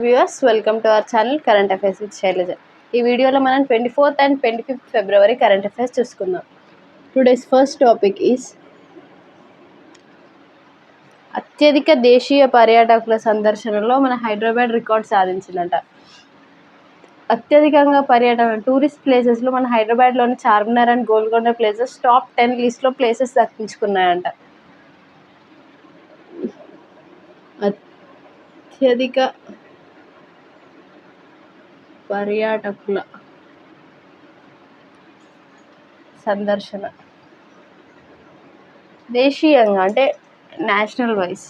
Viewers welcome to our channel current affairs with Shailaja. ఈ వీడియోలో మనం 24th and 25th ఫిబ్రవరి కరెంట్ అఫైర్స్ చూసుకుందాం. టుడేస్ ఫస్ట్ టాపిక్ ఈస్ అత్యధిక దేశీయ పర్యాటకుల సందర్శనలో మన హైదరాబాద్ రికార్డ్ సాధించిందంట. అత్యధికంగా పర్యటన టూరిస్ట్ ప్లేసెస్లో మన హైదరాబాద్లోని Charminar and Golconda places top 10 లిస్ట్లో ప్లేసెస్ దక్కించుకున్నాయంట. అత్యధిక పర్యాటకుల సందర్శన దేశీయంగా అంటే నేషనల్ వైజ్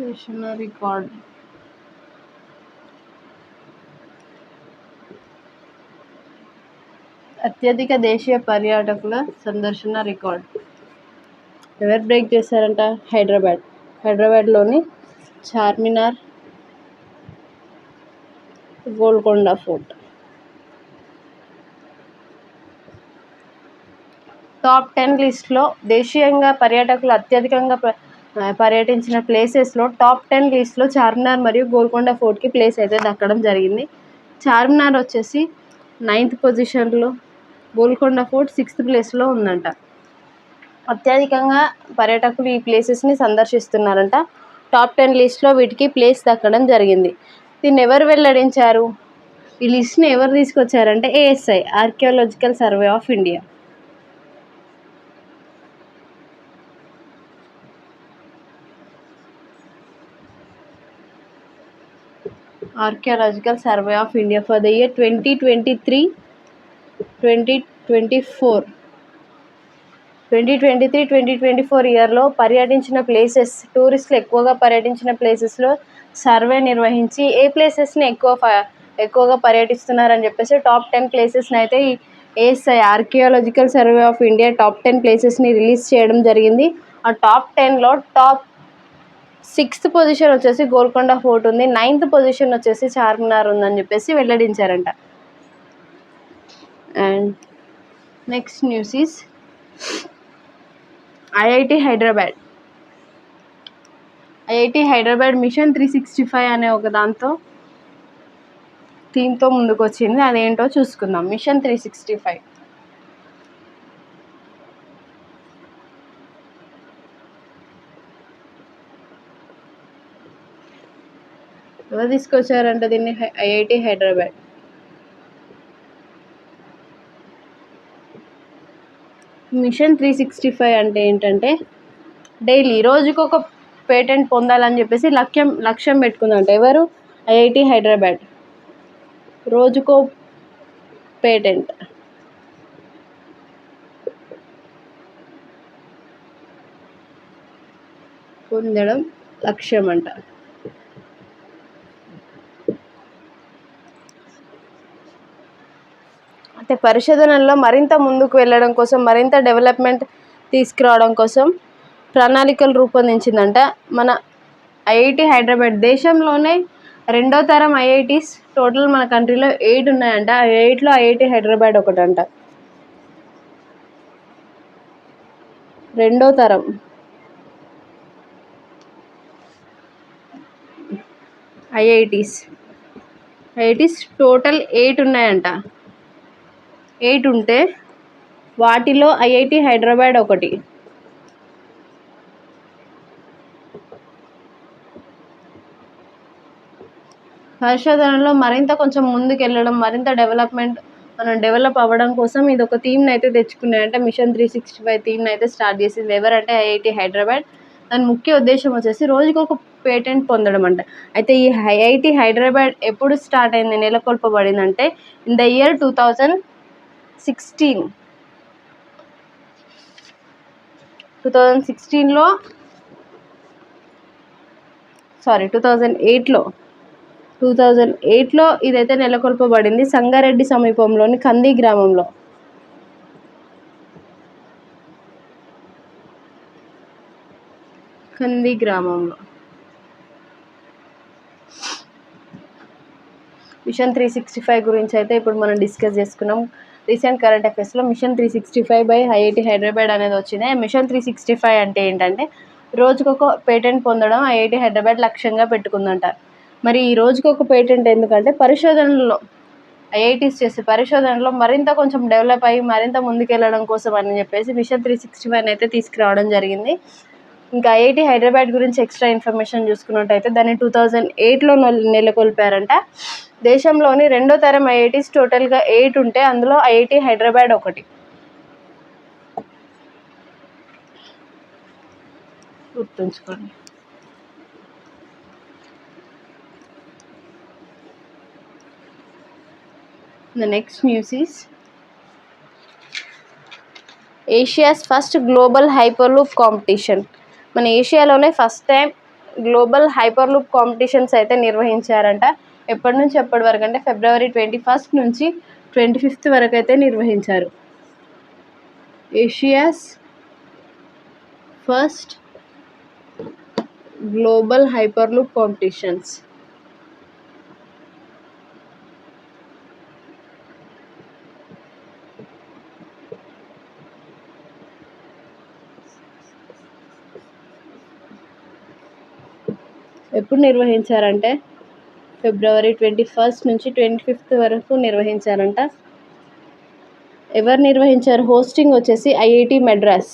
నేషనల్ రికార్డ్ అత్యధిక దేశీయ పర్యాటకుల సందర్శన రికార్డ్ ఎవరు బ్రేక్ చేశారంట? హైదరాబాద్లోని చార్మినార్, గోల్కొండ ఫోర్ట్. టాప్ 10 లిస్ట్లో దేశీయంగా పర్యాటకులు అత్యధికంగా పర్యటించిన ప్లేసెస్లో టాప్ 10 లిస్ట్లో చార్మినార్ మరియు గోల్కొండ ఫోర్ట్కి ప్లేస్ అయితే దక్కడం జరిగింది. చార్మినార్ వచ్చేసి 9th పొజిషన్లో, గోల్కొండ ఫోర్ట్ 6th ప్లేస్లో ఉందంట. అత్యధికంగా పర్యాటకులు ఈ ప్లేసెస్ని సందర్శిస్తున్నారంట. టాప్ 10 లిస్ట్లో వీటికి ప్లేస్ దక్కడం జరిగింది. దీన్ని ఎవరు వెల్లడించారు? ఈ లిస్ట్ని ఎవరు తీసుకొచ్చారంటే ASI, archaeological survey of India. Archaeological survey of India for the year 2023-2024 ఇయర్లో పర్యటించిన ప్లేసెస్, టూరిస్టులు ఎక్కువగా పర్యటించిన ప్లేసెస్లో సర్వే నిర్వహించి ఏ ప్లేసెస్ని ఎక్కువగా పర్యటిస్తున్నారని చెప్పేసి టాప్ 10 ప్లేసెస్ని అయితే ఈ ASI, archaeological survey of India top 10 ప్లేసెస్ని రిలీజ్ చేయడం జరిగింది. ఆ టాప్ 10లో టాప్ 6th పొజిషన్ వచ్చేసి గోల్కొండ ఫోర్ట్ ఉంది, 9th పొజిషన్ వచ్చేసి చార్మినార్ ఉందని చెప్పేసి వెల్లడించారంట. And next news is IIT Hyderabad mission 365 అనే ఒక థీమ్తో ముందుకు వచ్చింది. అదేంటో చూసుకుందాం. మిషన్ 365 ఎవరు తీసుకొచ్చారంట దీన్ని? IIT హైదరాబాద్. మిషన్ 365 అంటే ఏంటంటే డైలీ రోజుకొక పేటెంట్ పొందాలని చెప్పేసి లక్ష్యం పెట్టుకుందంట. ఎవరు? IIT హైదరాబాద్. రోజుకో పేటెంట్ పొందడం లక్ష్యం అంట. అయితే పరిశోధనల్లో మరింత ముందుకు వెళ్ళడం కోసం, మరింత డెవలప్మెంట్ తీసుకురావడం కోసం ప్రణాళికలు రూపొందించిందంట మన IIT హైదరాబాద్. దేశంలోనే 2వ తరం IITs టోటల్ మన కంట్రీలో 8 ఉన్నాయంట. ఆ 8లో IIT హైదరాబాద్ ఒకటంట. 2వ తరం IITs టోటల్ 8 ఉన్నాయంట. 8 ఉంటే వాటిలో IIT హైదరాబాద్ ఒకటి. పరిశోధనలో మరింత కొంచెం ముందుకు వెళ్ళడం, మరింత డెవలప్ అవ్వడం కోసం ఇది ఒక థీమ్ని అయితే తెచ్చుకున్నాయంటే మిషన్ 365 థీమ్ని అయితే స్టార్ట్ చేసింది. ఎవరంటే IIT హైదరాబాద్. దాని ముఖ్య ఉద్దేశం వచ్చేసి రోజుకు ఒక పేటెంట్ పొందడం అంట. అయితే ఈ IIT హైదరాబాద్ ఎప్పుడు స్టార్ట్ అయింది, నెలకొల్పబడిందంటే ఇన్ ద ఇయర్ 2016. 2008లో ఇదైతే నెలకొల్పబడింది సంగారెడ్డి సమీపంలోని కంది గ్రామంలో. మిషన్ 365 గురించి అయితే ఇప్పుడు మనం డిస్కస్ చేసుకున్నాం. రీసెంట్ కరెంట్ అఫైర్స్లో మిషన్ 365 బై ఐఐటి హైదరాబాద్ అనేది వచ్చింది. మిషన్ 365 అంటే ఏంటంటే రోజుకొక పేటెంట్ పొందడం ఐఐటి హైదరాబాద్ లక్ష్యంగా పెట్టుకుందంట. మరి ఈ రోజుకొక పేటెంట్ ఎందుకంటే పరిశోధనలో ఐఐటీస్ చేసే పరిశోధనలో మరింత కొంచెం డెవలప్ అయ్యి మరింత ముందుకెళ్ళడం కోసం అని చెప్పేసి మిషన్ 365 అయితే తీసుకురావడం జరిగింది. ఇంకా ఐఐటి హైదరాబాద్ గురించి ఎక్స్ట్రా ఇన్ఫర్మేషన్ చూసుకున్నట్టయితే దాన్ని 2008లో నెలకొల్పారంట. దేశంలోని 2వ తరం ఐఐటీస్ టోటల్గా 8 ఉంటే అందులో ఐఐటి హైదరాబాద్ ఒకటి. గుర్తుంచుకోండి. The next news is Asia's first global hyperloop competition. మన ఏషియాలోనే first time global hyperloop competitions అయితే నిర్వహించారంట. ఎప్పటి నుంచి ఎప్పటి వరకు అంటే February 21 నుంచి 25 వరకు అయితే నిర్వహించారు. Asia's first global hyperloop competitions. ఎప్పుడు నిర్వహించారంటే February 21 నుంచి 25 వరకు నిర్వహించారంట. ఎవరు నిర్వహించారు? హోస్టింగ్ వచ్చేసి IIT Madras,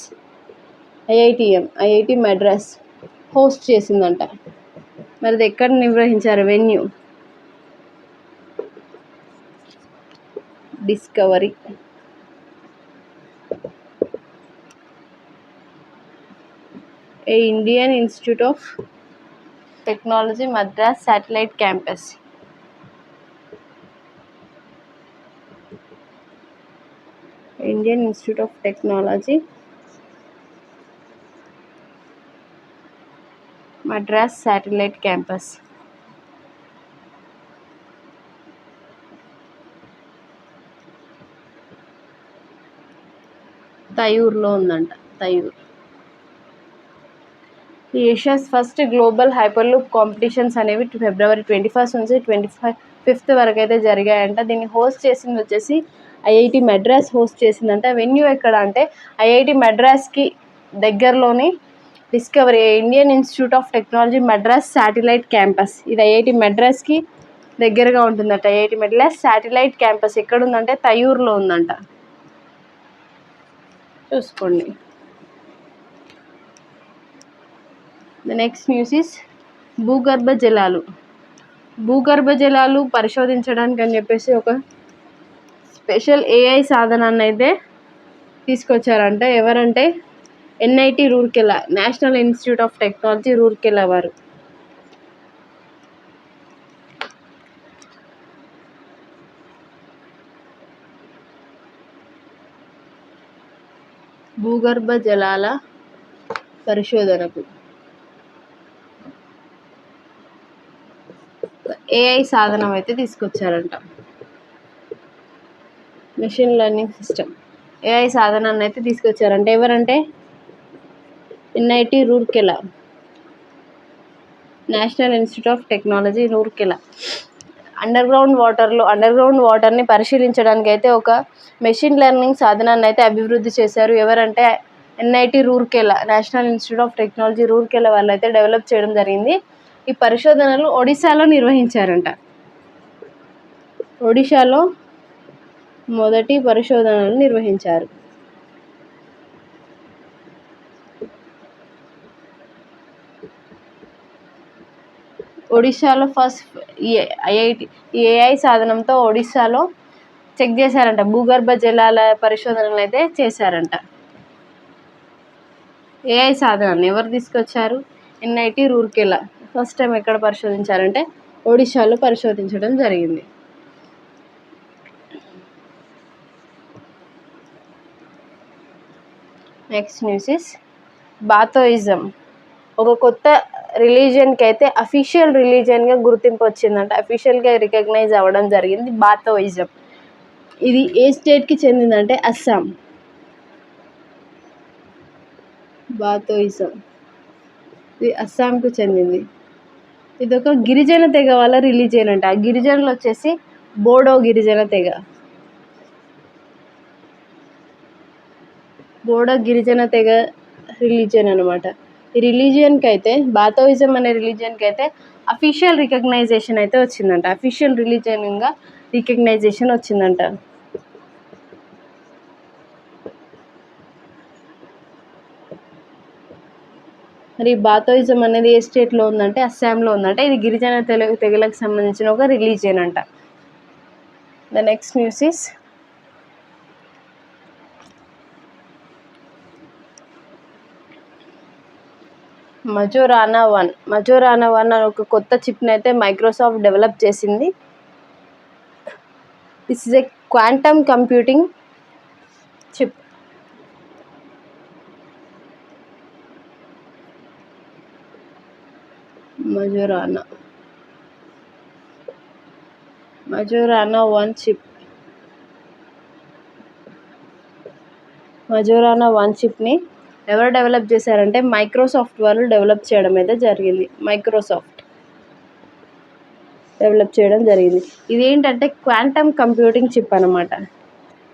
IIT Madras host చేసిందంట. మరి అది ఎక్కడ నిర్వహించారు? Venue discovery. Indian institute of technology Madras satellite campus. Indian institute of technology Madras satellite campus. తయూర్లో ఉందంట. Thaiyur. Asia's first global hyperloop competitions అనేవి February 21 నుంచి 25 వరకు అయితే జరిగాయంట. దీన్ని హోస్ట్ చేసింది వచ్చేసి ఐఐటి మద్రాస్ హోస్ట్ చేసిందంట. వెన్యూ ఎక్కడ అంటే ఐఐటి మద్రాస్కి దగ్గరలోని discovery Indian institute of technology Madras satellite campus. ఇది ఐఐటి మద్రాస్కి దగ్గరగా ఉంటుందట. ఐఐటి మద్రాస్ శాటిలైట్ క్యాంపస్ ఎక్కడుందంటే తయూర్లో ఉందంట. చూసుకోండి. ద నెక్స్ట్ న్యూస్ ఇస్ భూగర్భ జలాలు పరిశోధించడానికి అని చెప్పేసి ఒక స్పెషల్ ఏఐ సాధనాన్ని అయితే తీసుకొచ్చారంట. ఎవరంటే NIT Rourkela, national institute of technology Rourkela వారు. భూగర్భ జలాల పరిశోధనకు ఏఐ సాధనం అయితే తీసుకొచ్చారంట. మెషిన్ లెర్నింగ్ సిస్టమ్ ఏఐ సాధనాన్ని అయితే తీసుకొచ్చారంట. ఎవరంటే NIT Rourkela, national institute of technology Rourkela. Under ground వాటర్ని పరిశీలించడానికి అయితే ఒక మెషిన్ లెర్నింగ్ సాధనాన్ని అయితే అభివృద్ధి చేశారు. ఎవరంటే NIT Rourkela, national institute of technology Rourkela వాళ్ళు అయితే డెవలప్ చేయడం జరిగింది. ఈ పరిశోధనలు ఒడిశాలో నిర్వహించారంట. ఒడిశాలో మొదటి పరిశోధనలు నిర్వహించారు. ఒడిశాలో ఫస్ట్ ఏఐ సాధనంతో ఒడిశాలో చెక్ చేశారంట. భూగర్భ జలాల పరిశోధనలు అయితే చేశారంట. ఏఐ సాధనాన్ని ఎవరు తీసుకొచ్చారు? ఎన్ఐటి రూర్కెలా. ఫస్ట్ టైం ఎక్కడ పరిశోధించారంటే ఒడిశాలో పరిశోధించడం జరిగింది. Next news is Bathouism. ఒక కొత్త రిలీజియన్కి అయితే అఫీషియల్ రిలీజియన్గా గుర్తింపు వచ్చిందంట. అఫీషియల్గా రికగ్నైజ్ అవ్వడం జరిగింది బాథోయిజం. ఇది ఏ స్టేట్కి చెందిందంటే అస్సాం. బాథోయిజం ఇది అస్సాంకు చెందింది. ఇదొక గిరిజన తెగ వాళ్ళ రిలీజియన్ అంట. ఆ గిరిజనులు వచ్చేసి బోడో గిరిజన తెగ. బోడో గిరిజన తెగ రిలీజియన్ అనమాట. ఈ రిలీజియన్కి అయితే బాతోయిజం అనే రిలీజియన్కి అయితే అఫీషియల్ రికగ్నైజేషన్ అయితే వచ్చిందంట. అఫీషియల్ రిలీజియన్గా రికగ్నైజేషన్ వచ్చిందంట. మరి బాతోయిజం అనేది ఏ స్టేట్లో ఉందంటే అస్సాంలో ఉందంట. ఇది గిరిజన తెగలకు సంబంధించిన ఒక రిలీజియన్ అంట. The next news is Majorana 1. Majorana 1 అనే ఒక కొత్త చిప్ని అయితే మైక్రోసాఫ్ట్ డెవలప్ చేసింది. This is a quantum computing chip. Majorana 1 chip. Majorana 1 చిప్ని ఎవరు డెవలప్ చేశారంటే మైక్రోసాఫ్ట్ వాళ్ళు డెవలప్ చేయడం అయితే జరిగింది. మైక్రోసాఫ్ట్ డెవలప్ చేయడం జరిగింది. ఇదేంటంటే క్వాంటమ్ కంప్యూటింగ్ చిప్ అనమాట.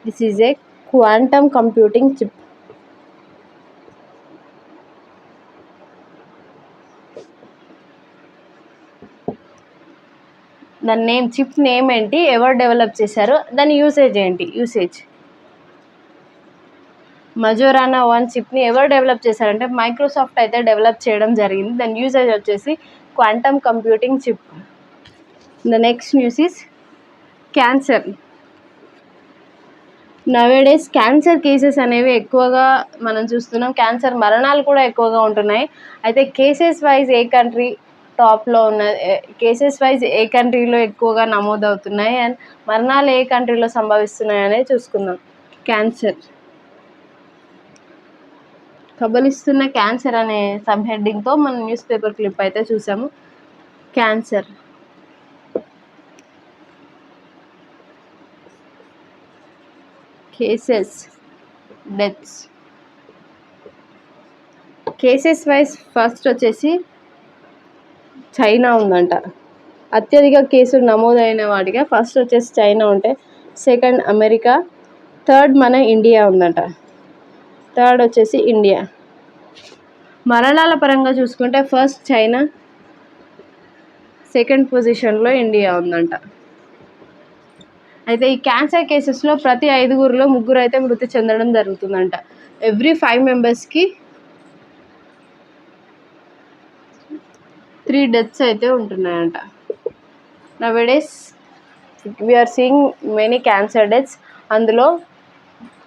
This is A quantum computing chip. దాని చిప్ నేమ్ ఏంటి, ఎవరు డెవలప్ చేశారు, దాని యూసేజ్ ఏంటి? మజోరానా 1 చిప్ని ఎవరు డెవలప్ చేశారంటే మైక్రోసాఫ్ట్ అయితే డెవలప్ చేయడం జరిగింది. దాని యూసేజ్ వచ్చేసి quantum computing chip. The next news is cancer. Nowadays cancer cases అనేవి ఎక్కువగా మనం చూస్తున్నాం. క్యాన్సర్ మరణాలు కూడా ఎక్కువగా ఉంటున్నాయి. అయితే కేసెస్ వైజ్ ఏ కంట్రీ టాప్లో ఉన్న, కేసెస్ వైజ్ ఏ కంట్రీలో ఎక్కువగా నమోదవుతున్నాయి అండ్ మరణాలు ఏ కంట్రీలో సంభవిస్తున్నాయి అనేది చూసుకుందాం. క్యాన్సర్, కబలిస్తున్న క్యాన్సర్ అనే సబ్ హెడ్డింగ్తో మనం న్యూస్ పేపర్ క్లిప్ అయితే చూసాము. Cancer, cases, deaths. Cases wise first వచ్చేసి చైనా ఉందంట. అత్యధిక కేసులు నమోదైన వాటిగా ఫస్ట్ వచ్చేసి చైనా ఉంటే, సెకండ్ అమెరికా, థర్డ్ మన ఇండియా ఉందంట. థర్డ్ వచ్చేసి ఇండియా. మరణాల పరంగా చూసుకుంటే ఫస్ట్ చైనా, సెకండ్ పొజిషన్లో ఇండియా ఉందంట. అయితే ఈ క్యాన్సర్ కేసెస్లో ప్రతి 5గురిలో 3 అయితే మృతి చెందడం జరుగుతుందంట. ఎవ్రీ 5 మెంబర్స్కి 3 డెత్స్ అయితే ఉంటున్నాయంట. Nowadays we're seeing many cancer deaths. అందులో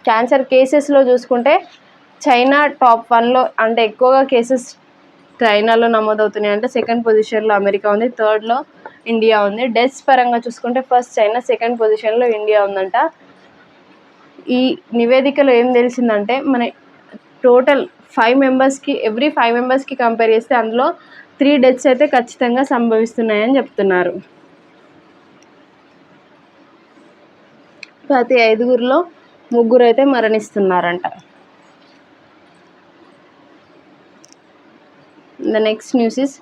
క్యాన్సర్ కేసెస్లో చూసుకుంటే చైనా టాప్ 1లో, అంటే ఎక్కువగా కేసెస్ చైనాలో నమోదవుతున్నాయి. అంటే సెకండ్ పొజిషన్లో అమెరికా ఉంది, థర్డ్లో ఇండియా ఉంది. డెత్స్ పరంగా చూసుకుంటే ఫస్ట్ చైనా, సెకండ్ పొజిషన్లో ఇండియా ఉందంట. ఈ నివేదికలో ఏం తెలిసిందంటే మన టోటల్ 5 మెంబర్స్కి, ఎవ్రీ 5 మెంబర్స్కి కంపేర్ చేస్తే అందులో 3 డెత్స్ అయితే ఖచ్చితంగా సంభవిస్తున్నాయని చెప్తున్నారు. ప్రతి 5గురిలో 3 అయితే మరణిస్తున్నారంట. The next news is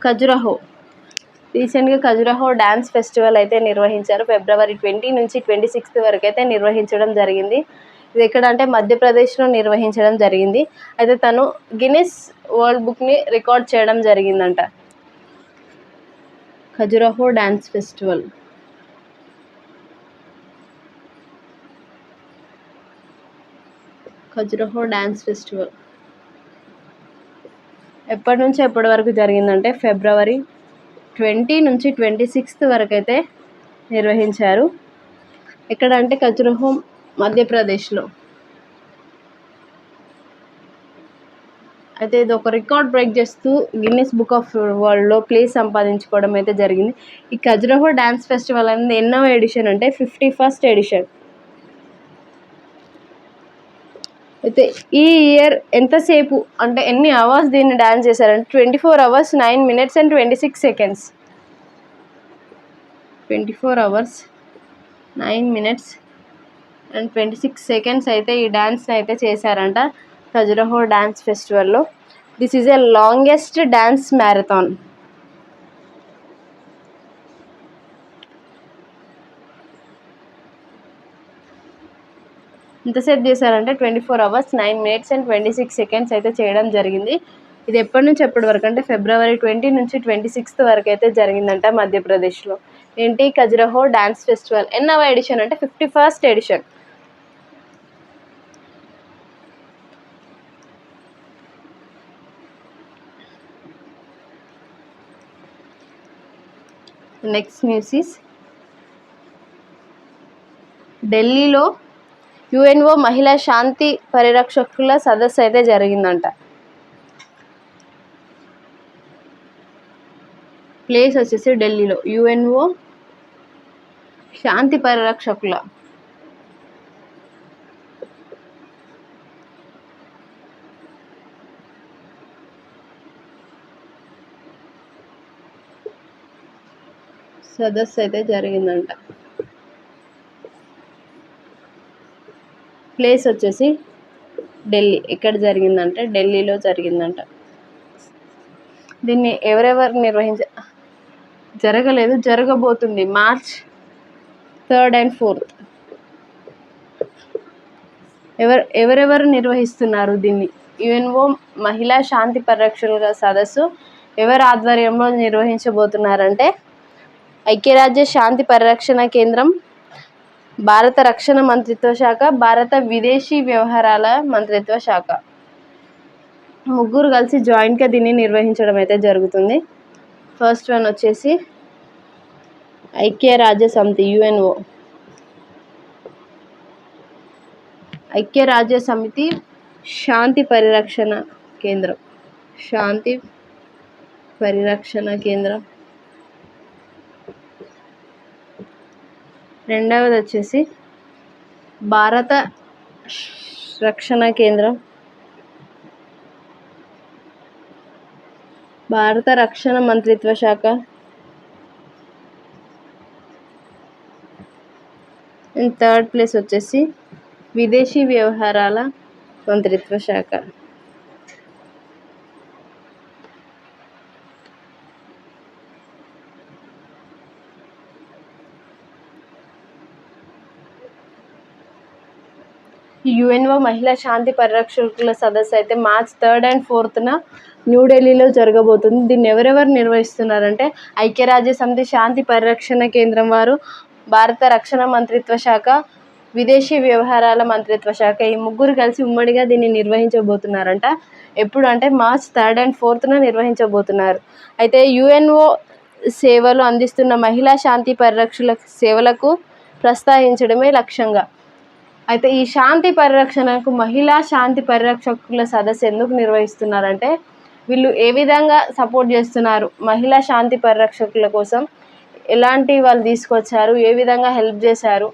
Khajuraho. రీసెంట్గా ఖజురహో డ్యాన్స్ ఫెస్టివల్ అయితే నిర్వహించారు. ఫిబ్రవరి 20 నుంచి 26 వరకు అయితే నిర్వహించడం జరిగింది. ఇది ఎక్కడ అంటే మధ్యప్రదేశ్లో నిర్వహించడం జరిగింది. అయితే తను గిన్నిస్ వరల్డ్ బుక్ని రికార్డ్ చేయడం జరిగిందంట. Khajuraho dance festival. Khajuraho dance festival ఎప్పటి నుంచి ఎప్పటి వరకు జరిగిందంటే ఫిబ్రవరి 20 నుంచి 26 వరకు అయితే నిర్వహించారు. ఎక్కడ అంటే ఖజురహో మధ్యప్రదేశ్లో. అయితే ఇది ఒక రికార్డ్ బ్రేక్ చేస్తూ గిన్నిస్ బుక్ ఆఫ్ వరల్డ్లో ప్లేస్ సంపాదించుకోవడం అయితే జరిగింది. ఈ ఖజురహో డ్యాన్స్ ఫెస్టివల్ అనేది ఎన్నో ఎడిషన్ అంటే 51st ఎడిషన్. అయితే ఈ ఇయర్ ఎంతసేపు అంటే ఎన్ని అవర్స్ దీన్ని డ్యాన్స్ చేశారంటే 24 hours 9 minutes and 26 seconds. 24 hours 9 minutes and 26 seconds అయితే ఈ డ్యాన్స్ని అయితే చేశారంట ఖజురహో డ్యాన్స్ ఫెస్టివల్లో. This is a longest dance marathon. ఎంతసేపు చేశారంటే 24 hours 9 minutes and 26 seconds అయితే చేయడం జరిగింది. ఇది ఎప్పటి నుంచి ఎప్పటి వరకు అంటే February 20 నుంచి 26 వరకు అయితే జరిగిందంట మధ్యప్రదేశ్లో. ఏంటి ఖజురహో డాన్స్ ఫెస్టివల్ ఎన్నవ ఎడిషన్ అంటే 51st edition. Next news is ఢిల్లీలో యుఎన్ఓ మహిళా శాంతి పరిరక్షకుల సదస్సు అయితే జరిగిందంట. ప్లేస్ వచ్చేసి ఢిల్లీలో యుఎన్ఓ శాంతి పరిరక్షకుల సదస్సు అయితే జరిగిందంట. ప్లేస్ వచ్చేసి ఢిల్లీ. ఎక్కడ జరిగిందంటే ఢిల్లీలో జరిగిందంట. దీన్ని ఎవరెవరు జరగలేదు, జరగబోతుంది March 3rd and 4th. ఎవరెవరు నిర్వహిస్తున్నారు దీన్ని? యుఎన్ఓ మహిళా శాంతి పరిరక్షకుల సదస్సు ఎవరి ఆధ్వర్యంలో నిర్వహించబోతున్నారంటే ఐక్యరాజ్య శాంతి పరిరక్షణ కేంద్రం, భారత రక్షణ మంత్రిత్వ శాఖ, భారత విదేశీ వ్యవహారాల మంత్రిత్వ శాఖ ముగ్గురు కలిసి జాయింట్గా దీన్ని నిర్వహించడం అయితే జరుగుతుంది. ఫస్ట్ వన్ వచ్చేసి ఐక్యరాజ్య సమితి యుఎన్ఓ, ఐక్యరాజ్య సమితి శాంతి పరిరక్షణ కేంద్రం, శాంతి పరిరక్షణ కేంద్రం. రెండవది వచ్చేసి భారత రక్షణ కేంద్రం, భారత రక్షణ మంత్రిత్వ శాఖ. అండ్ థర్డ్ ప్లేస్ వచ్చేసి విదేశీ వ్యవహారాల మంత్రిత్వ శాఖ. యుఎన్ఓ మహిళా శాంతి పరిరక్షకుల సదస్సు అయితే March 3rd and 4th న్యూఢిల్లీలో జరగబోతుంది. దీన్ని ఎవరెవరు నిర్వహిస్తున్నారంటే ఐక్యరాజ్య సమితి శాంతి పరిరక్షణ కేంద్రం వారు, భారత రక్షణ మంత్రిత్వ శాఖ, విదేశీ వ్యవహారాల మంత్రిత్వ శాఖ ఈ ముగ్గురు కలిసి ఉమ్మడిగా దీన్ని నిర్వహించబోతున్నారంట. ఎప్పుడు అంటే March 3rd and 4th నిర్వహించబోతున్నారు. అయితే యుఎన్ఓ సేవలు అందిస్తున్న మహిళా శాంతి పరిరక్షకుల సేవలకు ప్రోత్సహించడమే లక్ష్యంగా. అయితే ఈ శాంతి పరిరక్షణకు మహిళా శాంతి పరిరక్షకుల సదస్సు ఎందుకు నిర్వహిస్తున్నారంటే వీళ్ళు ఏ విధంగా సపోర్ట్ చేస్తున్నారు, మహిళా శాంతి పరిరక్షకుల కోసం ఎలాంటి వాళ్ళు తీసుకొచ్చారు, ఏ విధంగా హెల్ప్ చేశారు,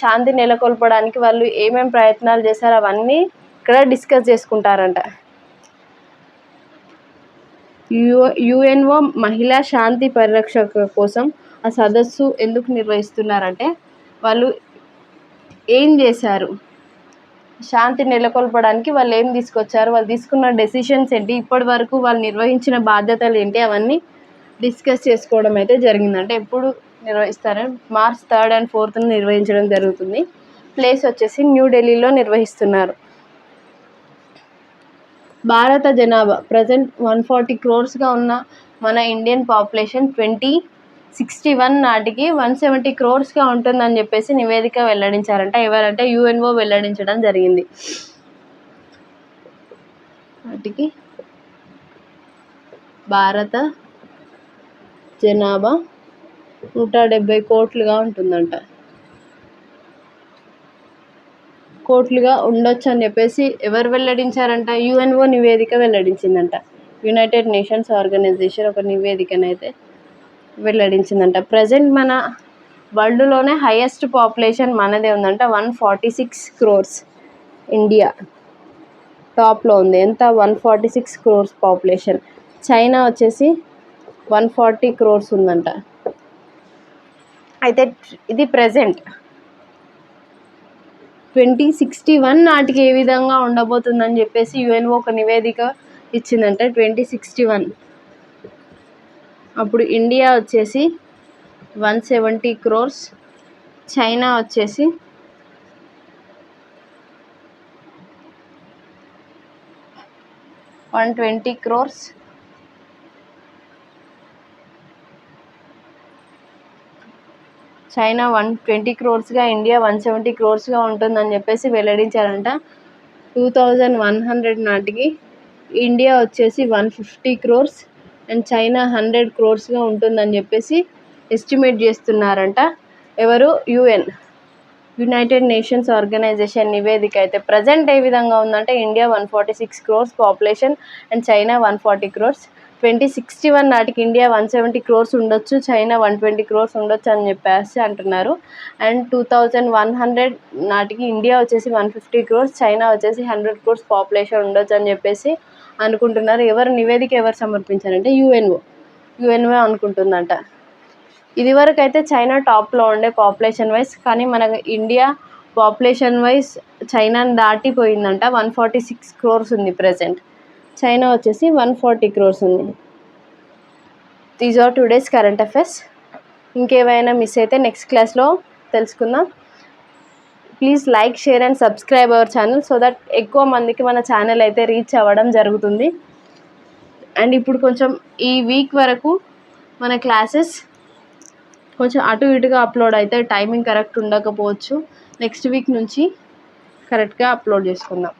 శాంతి నెలకొల్పడానికి వాళ్ళు ఏమేమి ప్రయత్నాలు చేశారు, అవన్నీ ఇక్కడ డిస్కస్ చేసుకుంటారంట. యుఎన్ఓ మహిళా శాంతి పరిరక్షకుల కోసం ఆ సదస్సు ఎందుకు నిర్వహిస్తున్నారంటే వాళ్ళు ఏం చేశారు, శాంతి నెలకొల్పడానికి వాళ్ళు ఏం తీసుకొచ్చారు, వాళ్ళు తీసుకున్న డెసిషన్స్ ఏంటి, ఇప్పటి వరకు వాళ్ళు నిర్వహించిన బాధ్యతలు ఏంటి, అవన్నీ డిస్కస్ చేసుకోవడం అయితే జరిగిందంటే ఎప్పుడు నిర్వహిస్తారని March 3rd and 4th నిర్వహించడం జరుగుతుంది. ప్లేస్ వచ్చేసి న్యూఢిల్లీలో నిర్వహిస్తున్నారు. భారత జనాభా ప్రజెంట్ 140 crores ఉన్న మన ఇండియన్ పాపులేషన్ 2061 నాటికి 170 crores ఉంటుందని చెప్పేసి నివేదిక వెల్లడించారంట. ఎవరంటే యుఎన్ఓ వెల్లడించడం జరిగింది. వాటికి భారత జనాభా 170 కోట్లుగా ఉంటుందంట. కోట్లుగా ఉండొచ్చు అని చెప్పేసి ఎవరు వెల్లడించారంట? యుఎన్ఓ నివేదిక వెల్లడించిందంట. యునైటెడ్ నేషన్స్ ఆర్గనైజేషన్ ఒక నివేదికనైతే వెల్లడించిందంట. ప్రజెంట్ మన వరల్డ్లోనే హైయెస్ట్ పాపులేషన్ మనదే ఉందంట, 146 crores. ఇండియా టాప్లో ఉంది. ఎంత? 146 crores పాపులేషన్. చైనా వచ్చేసి 140 crores ఉందంట. అయితే ఇది ప్రజెంట్ 2061 నాటికి ఏ విధంగా ఉండబోతుందని చెప్పేసి యుఎన్ఓ ఒక నివేదిక ఇచ్చిందంట. 2061 అప్పుడు ఇండియా వచ్చేసి 170 crores, చైనా వచ్చేసి 120 crores. చైనా 120 క్రోర్స్గా, ఇండియా 170 క్రోర్స్గా ఉంటుందని చెప్పేసి వెల్లడించారంట. 2100 నాటికి ఇండియా వచ్చేసి 150 క్రోర్స్ అండ్ చైనా 100 క్రోర్స్గా ఉంటుందని చెప్పేసి ఎస్టిమేట్ చేస్తున్నారంట. ఎవరు? యునైటెడ్ నేషన్స్ ఆర్గనైజేషన్ నివేదిక అయితే ప్రజెంట్ ఏ విధంగా ఉందంటే India 146 crores population and China 140 crores. 2061 నాటికి ఇండియా 170 క్రోర్స్ ఉండొచ్చు, చైనా 120 క్రోర్స్ ఉండొచ్చు అని చెప్పేసి అంటున్నారు. అండ్ 2100 నాటికి ఇండియా వచ్చేసి 150 క్రోర్స్, చైనా వచ్చేసి 100 క్రోర్స్ పాపులేషన్ ఉండొచ్చు అని చెప్పేసి అనుకుంటున్నారు. నివేదిక ఎవరు సమర్పించారంటే యుఎన్ఓ అనుకుంటుందంట. ఇదివరకు అయితే చైనా టాప్లో ఉండే పాపులేషన్ వైజ్, కానీ మన ఇండియా పాపులేషన్ వైజ్ చైనాని దాటిపోయిందంట. 146 క్రోర్స్ ఉంది ప్రజెంట్, చైనా వచ్చేసి 140 క్రోర్స్ ఉంది. These are today's current affairs. ఇంకేమైనా మిస్ అయితే నెక్స్ట్ క్లాస్లో తెలుసుకుందాం. Please like, share and subscribe our channel so that ఎక్కువ మందికి మన ఛానల్ అయితే రీచ్ అవ్వడం జరుగుతుంది. అండ్ ఇప్పుడు కొంచెం ఈ వీక్ వరకు మన క్లాసెస్ కొంచెం అటు ఇటుగా అప్లోడ్ అయితే టైమింగ్ కరెక్ట్ ఉండకపోవచ్చు. నెక్స్ట్ వీక్ నుంచి కరెక్ట్గా అప్లోడ్ చేసుకుందాం.